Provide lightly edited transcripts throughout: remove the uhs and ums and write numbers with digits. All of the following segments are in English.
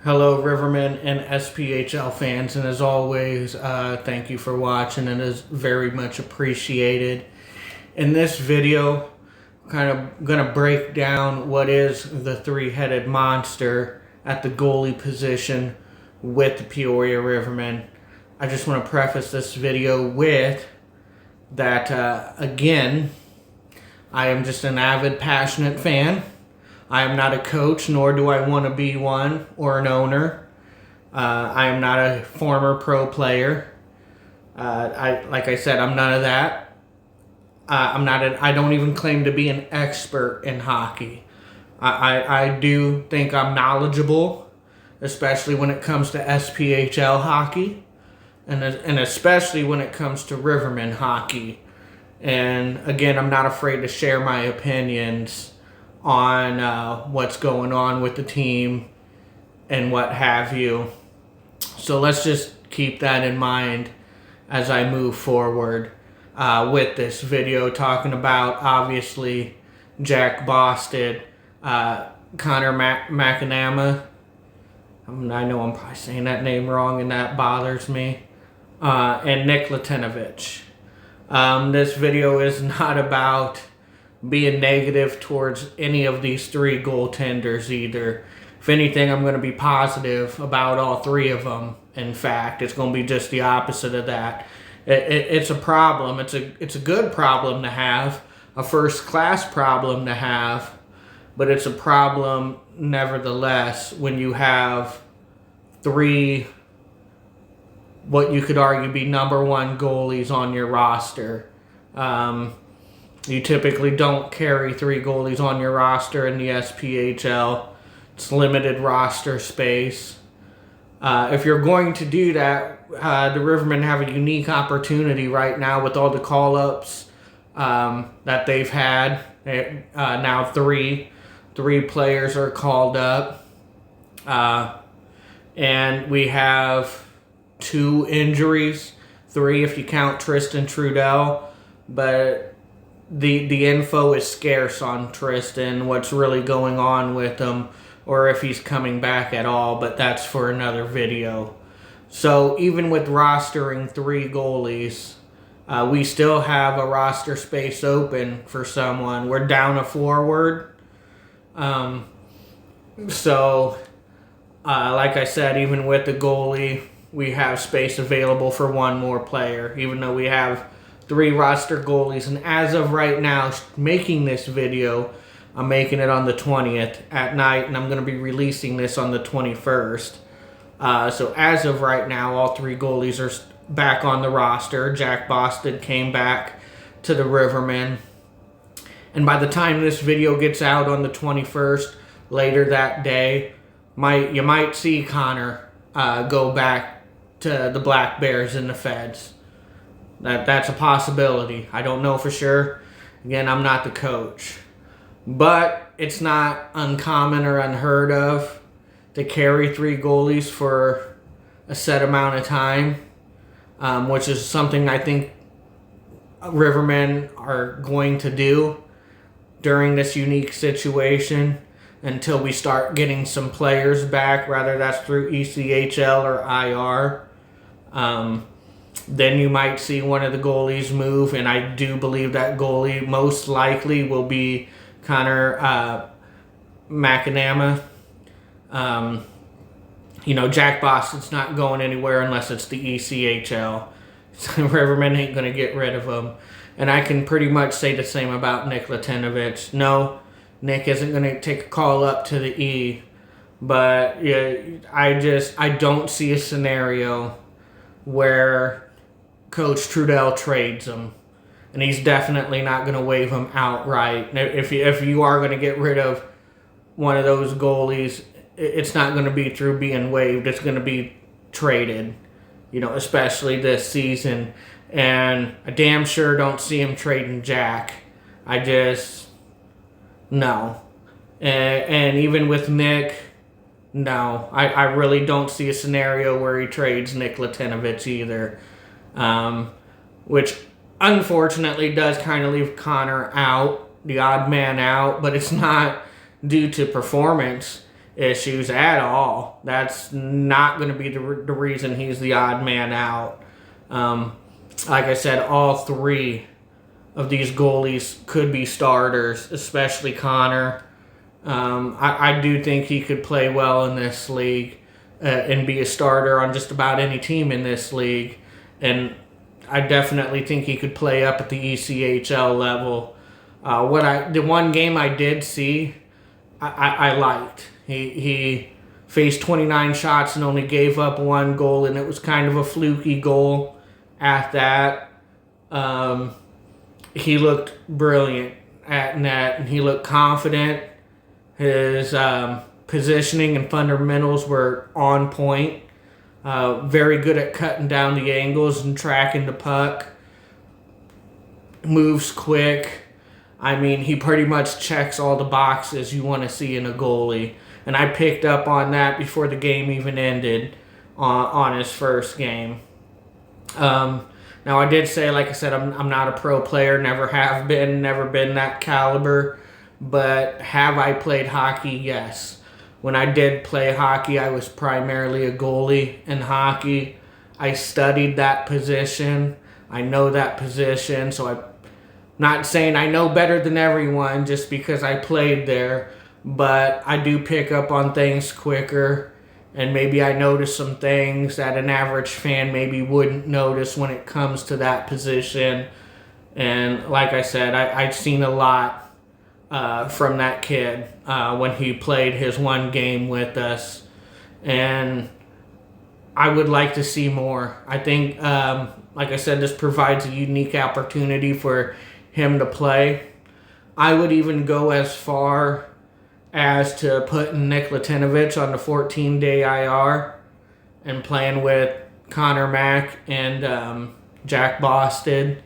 Hello, Rivermen and SPHL fans, and as always, thank you for watching. It is very much appreciated. In this video, I'm kind of going to break down what is the three-headed monster at the goalie position with the Peoria Rivermen. I just want to preface this video with that, again, I am just an avid, passionate fan. I am not a coach, nor do I want to be one or an owner. I am not a former pro player. Like I said, I'm none of that. I don't even claim to be an expert in hockey. I do think I'm knowledgeable, especially when it comes to SPHL hockey, and especially when it comes to Rivermen hockey. And again, I'm not afraid to share my opinions on what's going on with the team and what have you. So let's just keep that in mind as I move forward with this video, talking about, obviously, Jack Boston, Connor McNamara. I know I'm probably saying that name wrong, and that bothers me. And Nick Latinovich. This video is not about being negative towards any of these three goaltenders either. If anything, I'm going to be positive about all three of them. In fact, it's going to be just the opposite of that. It's a problem. It's a good problem to have, a first-class problem to have, but it's a problem nevertheless when you have three, what you could argue be number one goalies on your roster. You typically don't carry three goalies on your roster in the SPHL. It's limited roster space. If you're going to do that, the Rivermen have a unique opportunity right now with all the call-ups that they've had. Now three players are called up. And we have 2 injuries, 3 if you count Tristan Trudell, but the info is scarce on Tristan, what's really going on with him, or if he's coming back at all, but that's for another video. So even with rostering 3 goalies, we still have a roster space open for someone. We're down a forward. So like I said, even with the goalie, we have space available for one more player, even though we have 3 roster goalies. And as of right now, making this video, I'm making it on the 20th at night, and I'm going to be releasing this on the 21st. So as of right now, all 3 goalies are back on the roster. Jack Boston came back to the Rivermen. And by the time this video gets out on the 21st, later that day, you might see Connor go back to the Black Bears in the Feds. That's a possibility. I don't know for sure. Again, I'm not the coach. But it's not uncommon or unheard of to carry 3 goalies for a set amount of time, which is something I think Rivermen are going to do during this unique situation until we start getting some players back, whether that's through ECHL or IR. Then you might see one of the goalies move, and I do believe that goalie most likely will be Connor McNamara. Jack Boston's not going anywhere unless it's the ECHL. So Rivermen ain't going to get rid of him. And I can pretty much say the same about Nick Latinovich. No, Nick isn't going to take a call up to the E. But yeah, I don't see a scenario where Coach Trudell trades him, and he's definitely not going to waive him outright. If you are going to get rid of one of those goalies, it's not going to be through being waived. It's going to be traded, especially this season. And I damn sure don't see him trading Jack. No. And even with Nick, no. I really don't see a scenario where he trades Nick Latinovich either. Which unfortunately does kind of leave Connor out, the odd man out, but it's not due to performance. issues at all. That's not going to be the reason he's the odd man out. Like I said, all three of these goalies could be starters, especially Connor. I do think he could play well in this league and be a starter on just about any team in this league. And I definitely think he could play up at the ECHL level. The one game I did see, I liked. He faced 29 shots and only gave up one goal, and it was kind of a fluky goal at that. He looked brilliant at net, and he looked confident. His positioning and fundamentals were on point. Very good at cutting down the angles and tracking the puck. Moves quick. I mean, he pretty much checks all the boxes you want to see in a goalie. And I picked up on that before the game even ended on his first game. Now, I did say, like I said, I'm not a pro player, never have been, never been that caliber. But have I played hockey? Yes. When I did play hockey, I was primarily a goalie in hockey. I studied that position. I know that position, so I'm not saying I know better than everyone just because I played there, but I do pick up on things quicker, and maybe I notice some things that an average fan maybe wouldn't notice when it comes to that position. And like I said, I've seen a lot from that kid when he played his one game with us, and I would like to see more. I think, like I said, this provides a unique opportunity for him to play. I would even go as far as to putting Nick Latinovich on the 14-day IR and playing with Connor Mack and Jack Boston.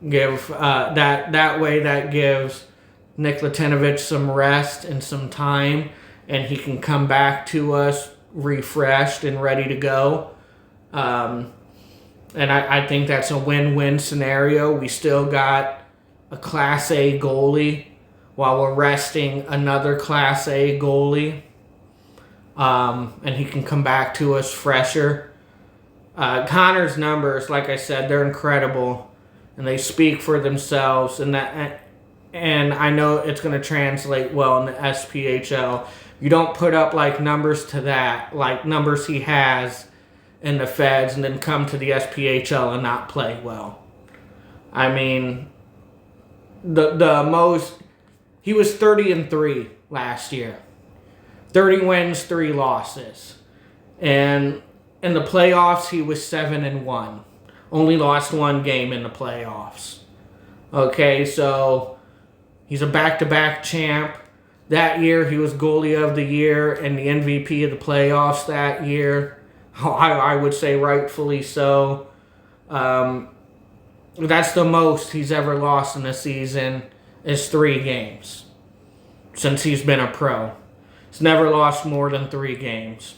Give that way that gives Nick Latinovich some rest and some time, and he can come back to us refreshed and ready to go. And I think that's a win-win scenario. We still got a Class A goalie while we're resting another Class A goalie. And he can come back to us fresher. Connor's numbers, like I said, they're incredible. And they speak for themselves. And I know it's going to translate well in the SPHL. You don't put up like numbers to that, like numbers he has in the Feds, and then come to the SPHL and not play well. I mean, the most, he was 30-3 last year. 30 wins, 3 losses. And in the playoffs, he was 7-1. Only lost 1 game in the playoffs. Okay, so he's a back-to-back champ. That year, he was goalie of the year and the MVP of the playoffs that year. I would say rightfully so. That's the most he's ever lost in a season is 3 games since he's been a pro. He's never lost more than 3 games.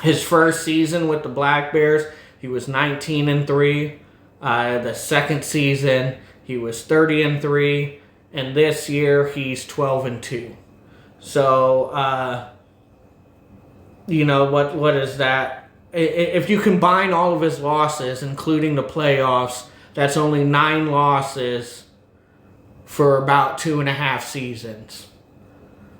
His first season with the Black Bears, he was 19-3. The second season, he was 30-3. And this year, he's 12-2. So, you know, what is that? If you combine all of his losses, including the playoffs, that's only 9 losses for about 2.5 seasons.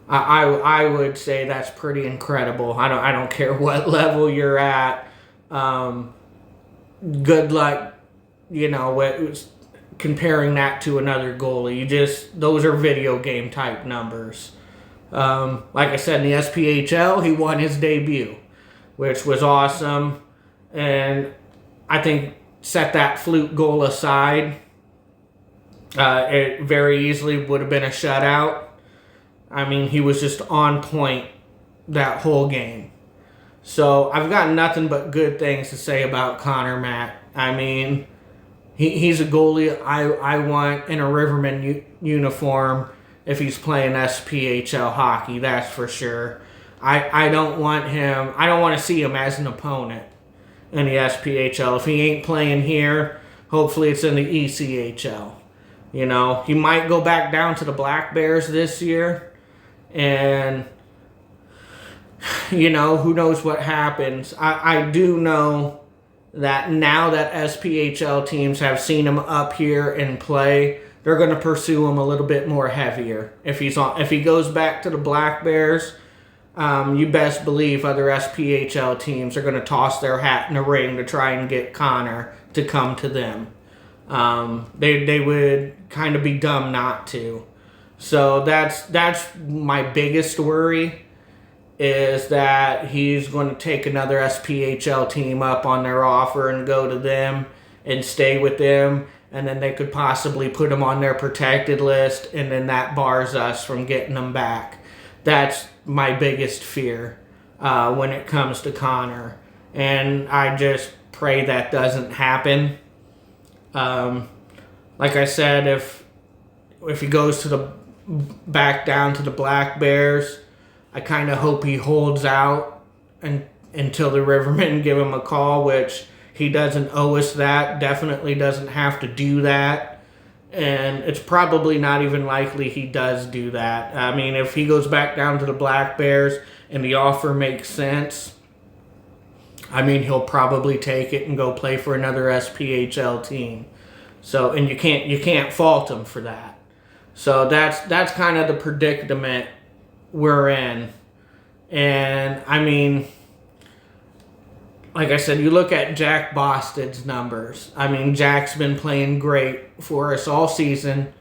I would say that's pretty incredible. I don't care what level you're at. Good luck, you know, comparing that to another goalie. Those are video game type numbers. Like I said, in the SPHL, he won his debut, which was awesome. And I think, set that fluke goal aside, it very easily would have been a shutout. I mean, he was just on point that whole game. So I've got nothing but good things to say about Connor Mack. I mean, he's a goalie I want in a Rivermen uniform if he's playing SPHL hockey, that's for sure. I don't want to see him as an opponent in the SPHL. If he ain't playing here, hopefully it's in the ECHL. You know, he might go back down to the Black Bears this year, And, who knows what happens. I do know that now that SPHL teams have seen him up here and play, they're going to pursue him a little bit more heavier. If he goes back to the Black Bears, you best believe other SPHL teams are going to toss their hat in the ring to try and get Connor to come to them. They would kind of be dumb not to. So that's my biggest worry, is that he's going to take another SPHL team up on their offer and go to them and stay with them, and then they could possibly put him on their protected list, and then that bars us from getting him back. That's my biggest fear when it comes to Connor, and I just pray that doesn't happen. Like I said, if he goes back down to the Black Bears, I kind of hope he holds out until the Rivermen give him a call, which he doesn't owe us that, definitely doesn't have to do that. And it's probably not even likely he does do that. I mean, if he goes back down to the Black Bears and the offer makes sense, I mean, he'll probably take it and go play for another SPHL team. So, and you can't fault him for that. So that's kind of the predicament we're in. And I mean, like I said, you look at Jack Bosted's numbers. I mean, Jack's been playing great for us all season.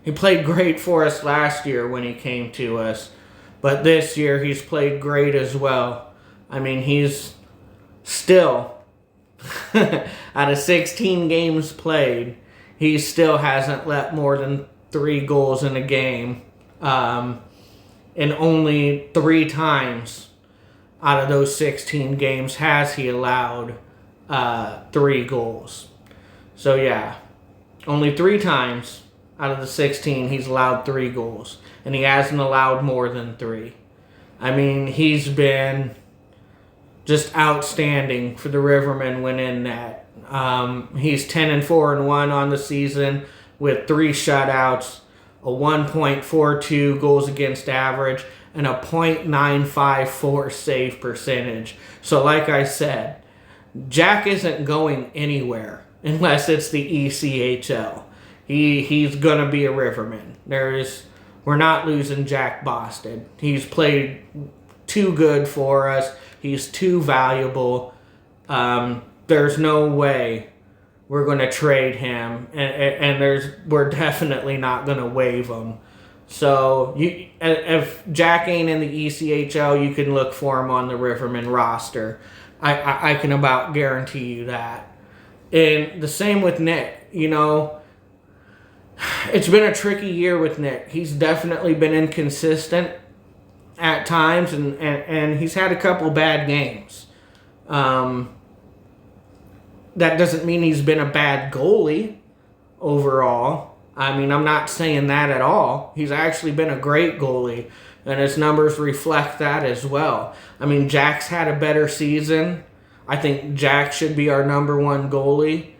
He played great for us last year when he came to us. But this year, he's played great as well. I mean, he's still, out of 16 games played, he still hasn't let more than 3 goals in a game. And only 3 times out of those 16 games has he allowed 3 goals. So yeah, only 3 times out of the 16 he's allowed 3 goals. And he hasn't allowed more than 3. I mean, he's been just outstanding for the Rivermen when in net. He's 10-4-1 on the season with 3 shutouts, a 1.42 goals against average, and a .954 save percentage. So like I said, Jack isn't going anywhere unless it's the ECHL. He's going to be a Riverman. We're not losing Jack Bosted. He's played too good for us. He's too valuable. There's no way we're going to trade him, and we're definitely not going to waive him. So if Jack ain't in the ECHL, you can look for him on the Rivermen roster. I can about guarantee you that. And the same with Nick. It's been a tricky year with Nick. He's definitely been inconsistent at times, and he's had a couple bad games. That doesn't mean he's been a bad goalie overall. I mean, I'm not saying that at all. He's actually been a great goalie, and his numbers reflect that as well. I mean, Jack's had a better season. I think Jack should be our number 1 goalie,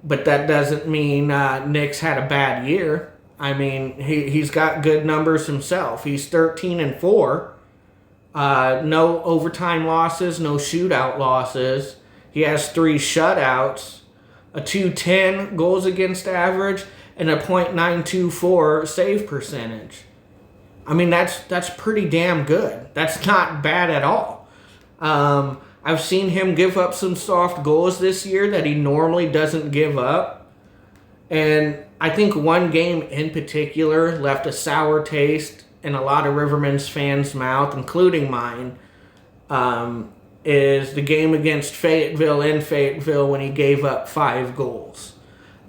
but that doesn't mean Nick's had a bad year. I mean, he's got good numbers himself. He's 13-4. No overtime losses, no shootout losses. He has 3 shutouts, a .210 goals against average, and a .924 save percentage. I mean, that's pretty damn good. That's not bad at all. I've seen him give up some soft goals this year that he normally doesn't give up. And I think one game in particular left a sour taste in a lot of Rivermen's fans' mouth, including mine, is the game against Fayetteville in Fayetteville when he gave up 5 goals.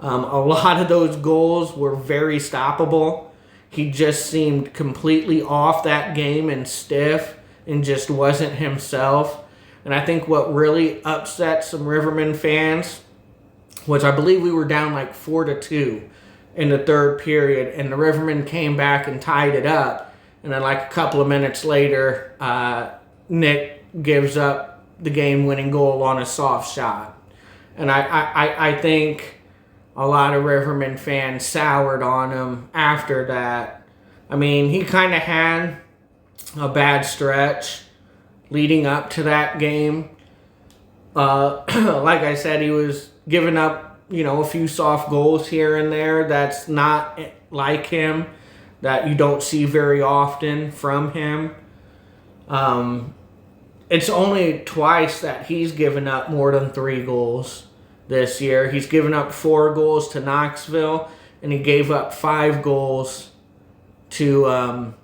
A lot of those goals were very stoppable. He just seemed completely off that game and stiff and just wasn't himself. And I think what really upset some Rivermen fans was, I believe we were down like 4-2 in the 3rd period, and the Rivermen came back and tied it up. And then like a couple of minutes later, Nick gives up the game-winning goal on a soft shot. And I think a lot of Rivermen fans soured on him after that. I mean, he kind of had a bad stretch leading up to that game. Like I said, he was giving up, a few soft goals here and there. That's not like him, that you don't see very often from him. It's only twice that he's given up more than 3 goals this year. He's given up 4 goals to Knoxville, and he gave up 5 goals to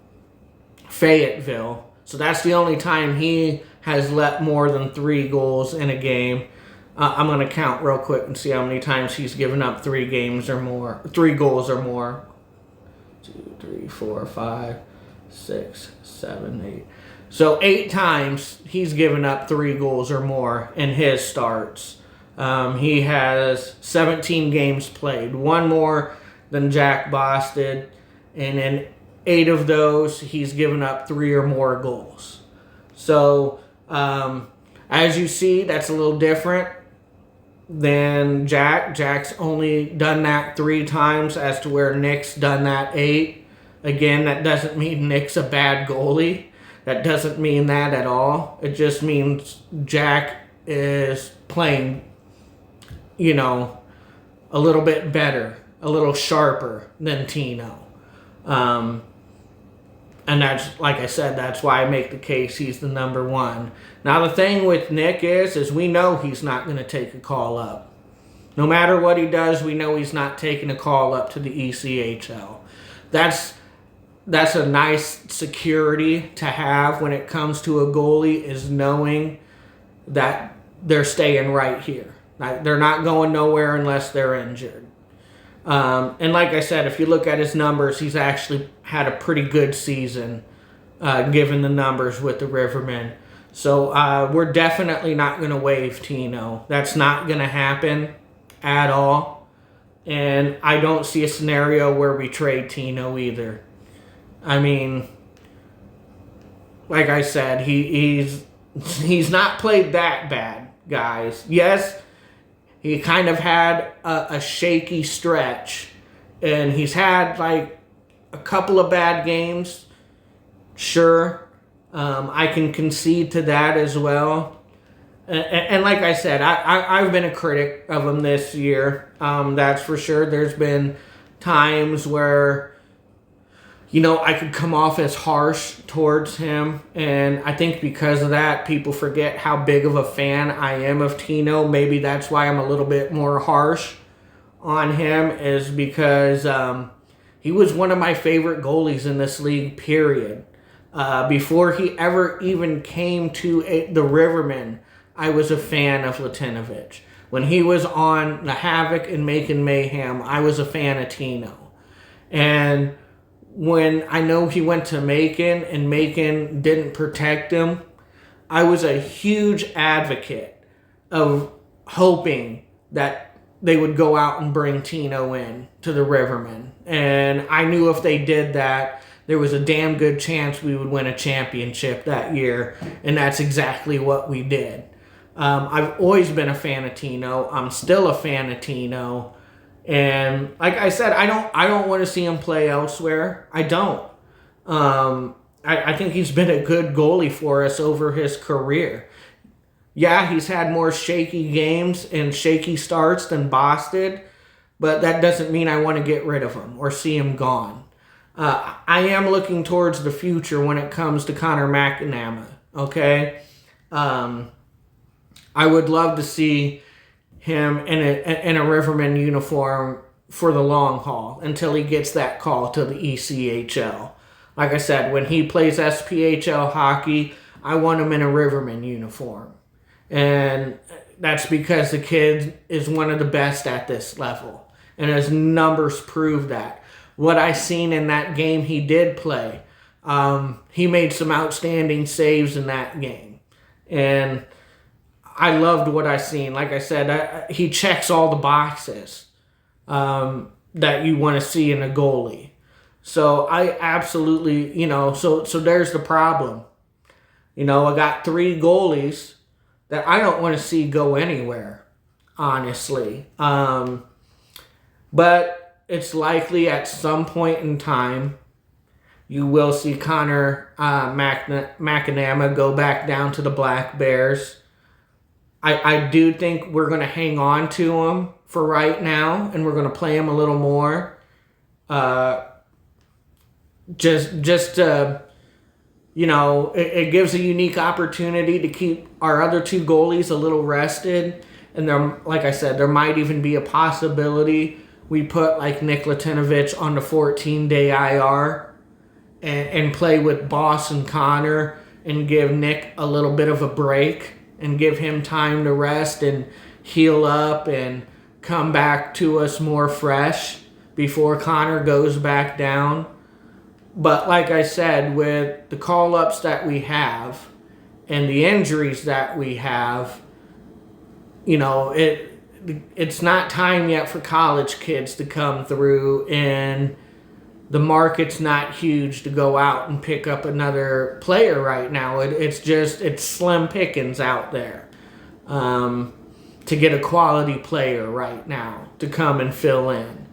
Fayetteville. So that's the only time he has let more than 3 goals in a game. I'm going to count real quick and see how many times he's given up 3 goals or more. 2, 3, 4, 5, 6, 7, 8. So 8 times he's given up 3 goals or more in his starts. He has 17 games played, 1 more than Jack Boss did, and in 8 of those he's given up 3 or more goals. So as you see, that's a little different than Jack. Jack's only done that 3 times, as to where Nick's done that 8. Again, that doesn't mean Nick's a bad goalie. That doesn't mean that at all. It just means Jack is playing, a little bit better, a little sharper than Tino. And that's, like I said, that's why I make the case he's the number 1. Now, the thing with Nick is we know he's not going to take a call up. No matter what he does, we know he's not taking a call up to the ECHL. That's a nice security to have when it comes to a goalie, is knowing that they're staying right here. They're not going nowhere unless they're injured. And like I said, if you look at his numbers, he's actually had a pretty good season, given the numbers with the Rivermen. So we're definitely not going to waive Tino. That's not going to happen at all. And I don't see a scenario where we trade Tino either. I mean, like I said, he's not played that bad, guys. Yes, he kind of had a shaky stretch, and he's had like a couple of bad games. Sure, I can concede to that as well. And like I said, I've been a critic of him this year. That's for sure. There's been times where, I could come off as harsh towards him. And I think because of that, people forget how big of a fan I am of Tino. Maybe that's why I'm a little bit more harsh on him, is because he was one of my favorite goalies in this league, period. Before he ever even came to the Rivermen, I was a fan of Latinovich. When he was on the Havoc and Macon Mayhem, I was a fan of Tino. And when I know he went to Macon and Macon didn't protect him, I was a huge advocate of hoping that they would go out and bring Tino in to the Rivermen. And I knew if they did that, there was a damn good chance we would win a championship that year. And that's exactly what we did. I've always been a fan of Tino. I'm still a fan of Tino. And like I said, I don't want to see him play elsewhere. I don't. I think he's been a good goalie for us over his career. Yeah, he's had more shaky games and shaky starts than Boss did, but that doesn't mean I want to get rid of him or see him gone. I am looking towards the future when it comes to Connor McNamara, okay? I would love to see him in a Riverman uniform for the long haul until he gets that call to the ECHL. Like I said, when he plays SPHL hockey, I want him in a Riverman uniform. And that's because the kid is one of the best at this level. And his numbers prove that. What I seen in that game he did play, he made some outstanding saves in that game. And I loved what I seen. Like I said, he checks all the boxes that you want to see in a goalie. So I absolutely, so there's the problem. I got 3 goalies that I don't want to see go anywhere, honestly. But it's likely at some point in time You will see Connor McNamara go back down to the Black Bears. I do think we're going to hang on to him for right now, and we're going to play him a little more. It gives a unique opportunity to keep our other two goalies a little rested. And there, like I said, there might even be a possibility we put like Nick Latinovich on the 14-day IR and play with Boss and Connor and give Nick a little bit of a break and give him time to rest and heal up and come back to us more fresh before Connor goes back down. But like I said, with the call-ups that we have and the injuries that we have, it's not time yet for college kids to come through, and the market's not huge to go out and pick up another player right now. It's slim pickings out there to get a quality player right now to come and fill in.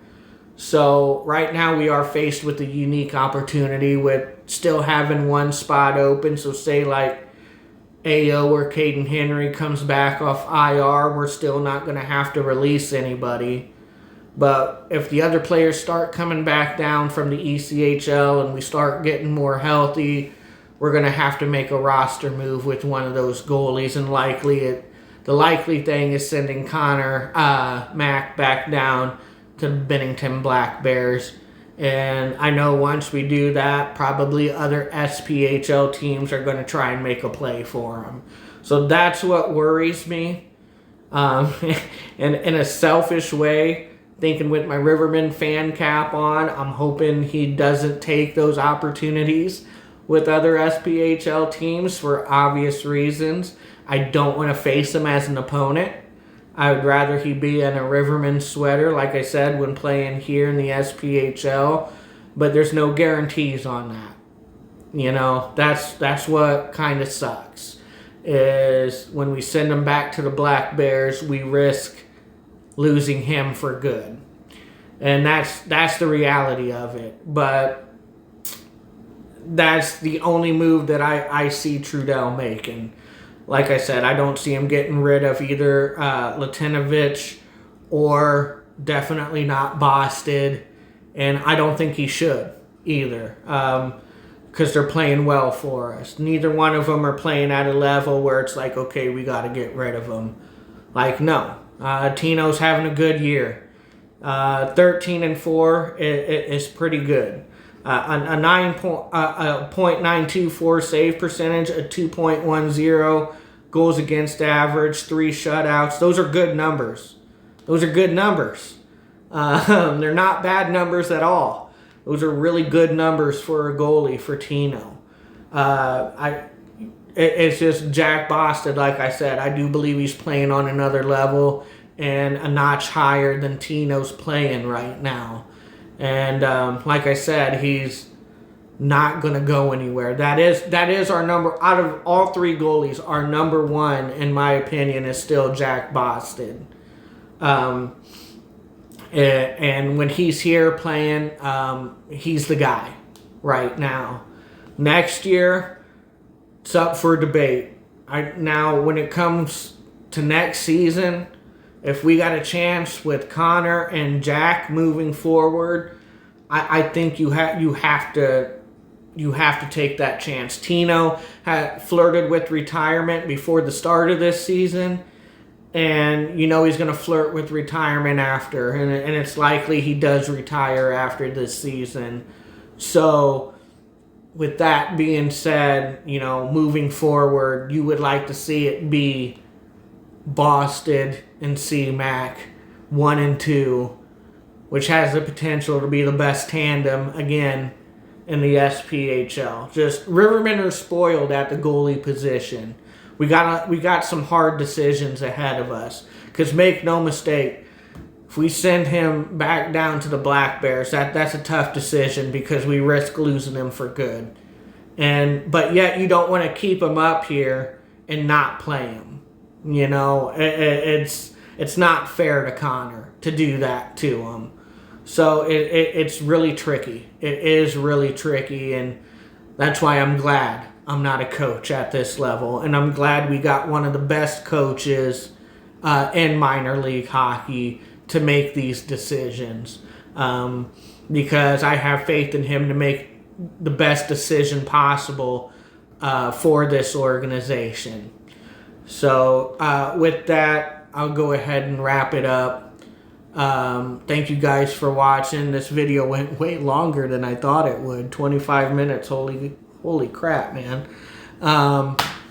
So right now we are faced with a unique opportunity with still having one spot open. So say like AO or Caden Henry comes back off IR, we're still not going to have to release anybody. But if the other players start coming back down from the ECHL and we start getting more healthy, we're going to have to make a roster move with one of those goalies. And the likely thing is sending Connor Mack back down to Bennington Black Bears. And I know once we do that, probably other SPHL teams are going to try and make a play for him. So that's what worries me. And in a selfish way, thinking with my Rivermen fan cap on, I'm hoping he doesn't take those opportunities with other SPHL teams for obvious reasons. I don't want to face him as an opponent. I would rather he be in a Rivermen sweater, like I said, when playing here in the SPHL. But there's no guarantees on that. That's what kind of sucks. Is when we send him back to the Black Bears, we risk losing him for good. And that's the reality of it. But that's the only move that I see Trudell making. Like I said, I don't see him getting rid of either Latinovich or definitely not Boston. And I don't think he should either, because they're playing well for us. Neither one of them are playing at a level where it's like, okay, we got to get rid of them. Like, no. Tino's having a good year. 13-4 is pretty good. A 9.924 save percentage, a 2.10 goals against average, 3 shutouts. Those are good numbers. They're not bad numbers at all. Those are really good numbers for a goalie for Tino. It's just Jack Boston, like I said. I do believe he's playing on another level and a notch higher than Tino's playing right now. And like I said, he's not going to go anywhere. That is our number. Out of all three goalies, our number one, in my opinion, is still Jack Boston. And when he's here playing, he's the guy right now. Next year, it's up for debate. Now, when it comes to next season, if we got a chance with Connor and Jack moving forward, I think you have to take that chance. Tino had flirted with retirement before the start of this season, and he's going to flirt with retirement after, and it's likely he does retire after this season. So, with that being said, moving forward, you would like to see it be Boston and C-Mac 1 and 2, which has the potential to be the best tandem again in the SPHL. Just Rivermen are spoiled at the goalie position. We got some hard decisions ahead of us. Because make no mistake, if we send him back down to the Black Bears, that's a tough decision because we risk losing him for good. But yet you don't want to keep him up here and not play him. It's not fair to Connor to do that to him. So it's really tricky. It is really tricky, and that's why I'm glad I'm not a coach at this level. And I'm glad we got one of the best coaches in minor league hockey to make these decisions. Because I have faith in him to make the best decision possible for this organization. So with that, I'll go ahead and wrap it up. Thank you guys for watching. This video went way longer than I thought it would. 25 minutes. Holy crap, man.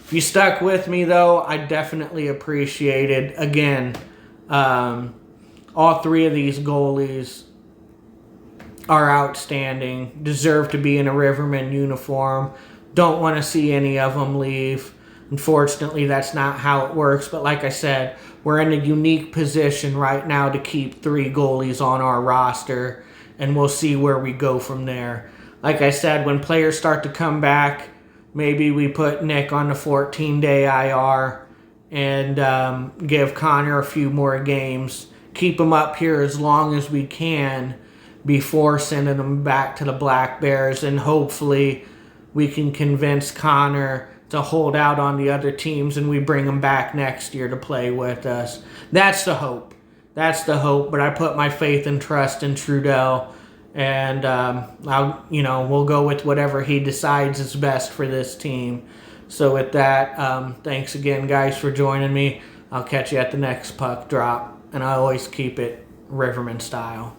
If you stuck with me, though, I definitely appreciate it. Again, all three of these goalies are outstanding, deserve to be in a Rivermen uniform. Don't want to see any of them leave. Unfortunately, that's not how it works. But like I said, we're in a unique position right now to keep 3 goalies on our roster, and we'll see where we go from there. Like I said, when players start to come back, maybe we put Nick on the 14-day IR and give Connor a few more games. Keep him up here as long as we can before sending him back to the Black Bears, and hopefully we can convince Connor to hold out on the other teams and we bring him back next year to play with us. That's the hope. That's the hope, but I put my faith and trust in Trudell, and we'll go with whatever he decides is best for this team. So with that, thanks again, guys, for joining me. I'll catch you at the next puck drop, and I always keep it Rivermen style.